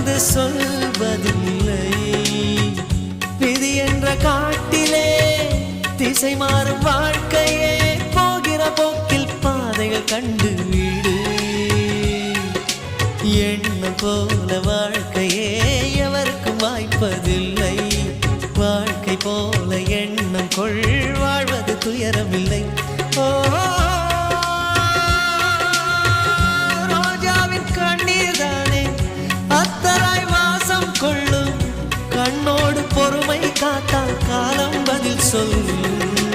வந்து சொல்வதில்லை. விதி என்ற காட்டிலே திசை மாறும் வாழ்க்கையே, போகிற போக்கில் பாதைகள் கண்டு வீடு. எண்ணம் போல வாழ்க்கையே எவருக்கும் வாய்ப்பதில்லை. வாழ்க்கை போல எண்ணம் கொள், வாழ்வது துயரமில்லை. ஓ, ரோஜாவின் கண்ணீர் தானே அத்தராய் வாசம் கொள்ளும். கண்ணோடு பொறுமை காத்தால் காலம் பதில் சொல்லும்.